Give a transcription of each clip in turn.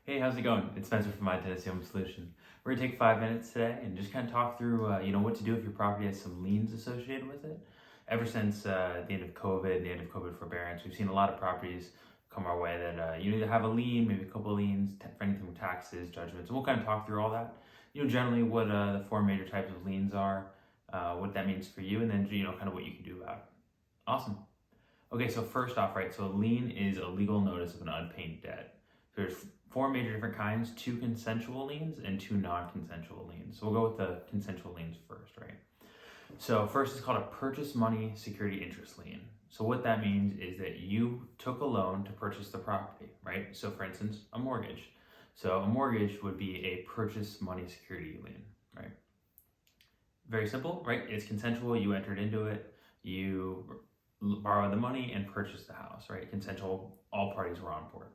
Hey, how's it going? It's Spencer from My Tennessee Home Solution. We're gonna take 5 minutes today and just kind of talk through, what to do if your property has some liens associated with it. Ever since the end of COVID, the end of COVID forbearance, we've seen a lot of properties come our way that you either have a lien, maybe a couple of liens, for anything from taxes, judgments. And we'll kind of talk through all that. Generally what the four major types of liens are, what that means for you, and then kind of what you can do about it. Awesome. Okay, so first off, right? So a lien is a legal notice of an unpaid debt. There's four major different kinds: two consensual liens and two non-consensual liens. So we'll go with the consensual liens first, right? So first, it's called a purchase money security interest lien. So what that means is that you took a loan to purchase the property, right? So for instance, a mortgage. So a mortgage would be a purchase money security lien, right? Very simple, right? It's consensual. You entered into it. You borrowed the money and purchased the house, right? Consensual. All parties were on board.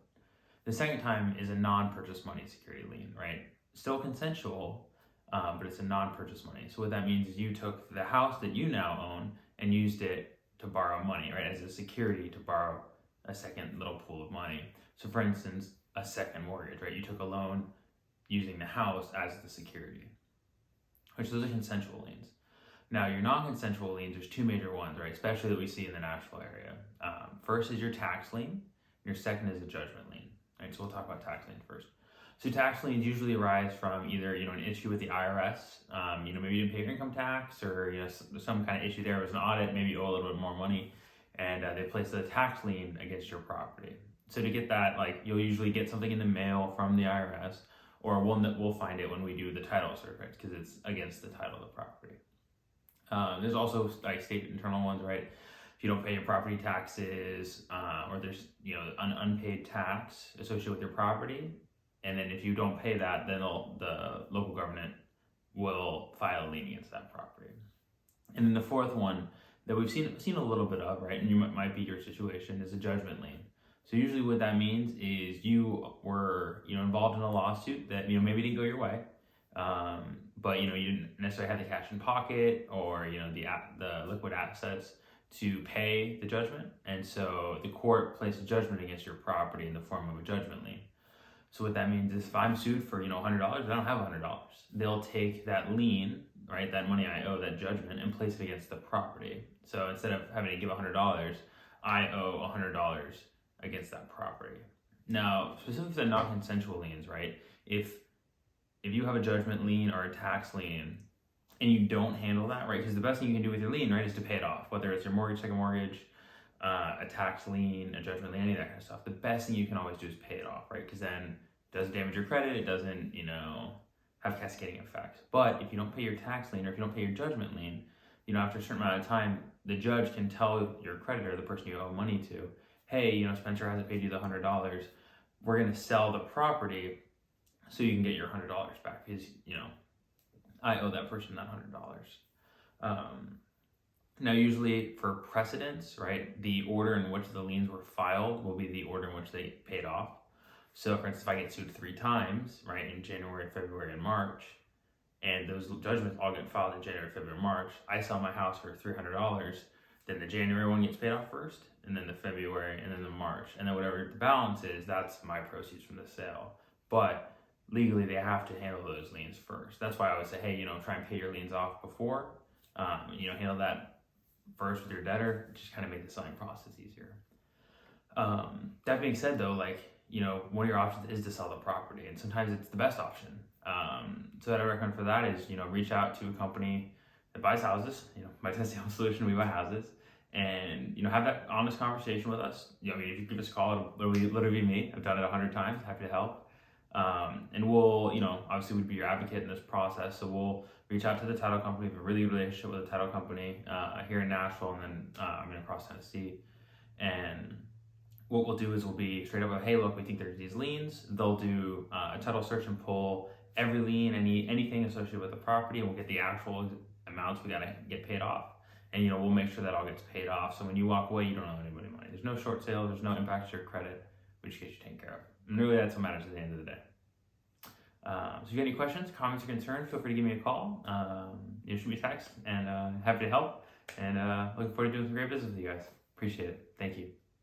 The second time is a non-purchase money security lien, right? Still consensual, but it's a non-purchase money. So what that means is you took the house that you now own and used it to borrow money, right? As a security to borrow a second little pool of money. So for instance, a second mortgage, right? You took a loan using the house as the security, which those are consensual liens. Now, your non-consensual liens, there's two major ones, right? Especially that we see in the Nashville area. First is your tax lien. Your second is a judgment lien. Right, so we'll talk about tax liens first. So tax liens usually arise from either an issue with the IRS, maybe you didn't pay your income tax, or some kind of issue there. It was an audit, maybe you owe a little bit more money, and they place a tax lien against your property. So to get that, you'll usually get something in the mail from the IRS, or we'll find it when we do the title search, right? Because it's against the title of the property. There's also state internal ones, right? If you don't pay your property taxes, or there's an unpaid tax associated with your property, and then if you don't pay that, then the local government will file a lien against that property. And then the fourth one that we've seen a little bit of, right, and might be your situation, is a judgment lien. So usually what that means is you were involved in a lawsuit that maybe didn't go your way, but you didn't necessarily have the cash in pocket or the liquid assets to pay the judgment, and so the court placed a judgment against your property in the form of a judgment lien. So what that means is if I'm sued for $100, I don't have $100. They'll take that lien, right, that money I owe, that judgment, and place it against the property. So instead of having to give $100, I owe $100 against that property. Now, specifically for the non-consensual liens, right, if you have a judgment lien or a tax lien and you don't handle that, right? Because the best thing you can do with your lien, right, is to pay it off. Whether it's your mortgage, second mortgage, a tax lien, a judgment lien, any of that kind of stuff. The best thing you can always do is pay it off, right? Because then it doesn't damage your credit. It doesn't, have cascading effects. But if you don't pay your tax lien or if you don't pay your judgment lien, after a certain amount of time, the judge can tell your creditor, the person you owe money to, hey, Spencer hasn't paid you the $100. We're going to sell the property so you can get your $100 back because, I owe that person that $100. Now, usually for precedence, right, the order in which the liens were filed will be the order in which they paid off. So, for instance, if I get sued 3 times, right, in January, February, and March, and those judgments all get filed in January, February, March, I sell my house for $300, then the January one gets paid off first, and then the February, and then the March, and then whatever the balance is, that's my proceeds from the sale. But legally, they have to handle those liens first. That's why I always say, hey, try and pay your liens off before. Handle that first with your debtor. Just kind of make the selling process easier. That being said, though, one of your options is to sell the property, and sometimes it's the best option. So what I recommend for that is, reach out to a company that buys houses. My Tennessee Home Solution, we buy houses, and have that honest conversation with us. If you give us a call, it'll literally be me. I've done it 100 times. Happy to help. And we'll, obviously we'd be your advocate in this process. So we'll reach out to the title company. We have a really good relationship with the title company here in Nashville, and then across Tennessee. And what we'll do is we'll be straight up with, hey, look, we think there's these liens. They'll do a title search and pull every lien, anything associated with the property, and we'll get the actual amounts we gotta get paid off. And we'll make sure that all gets paid off. So when you walk away, you don't owe anybody money. There's no short sale. There's no impact to your credit. We just get you taken care of. And really, that's what matters at the end of the day. So if you got any questions, comments, or concerns, feel free to give me a call. Shoot me a text, and happy to help. And looking forward to doing some great business with you guys. Appreciate it. Thank you.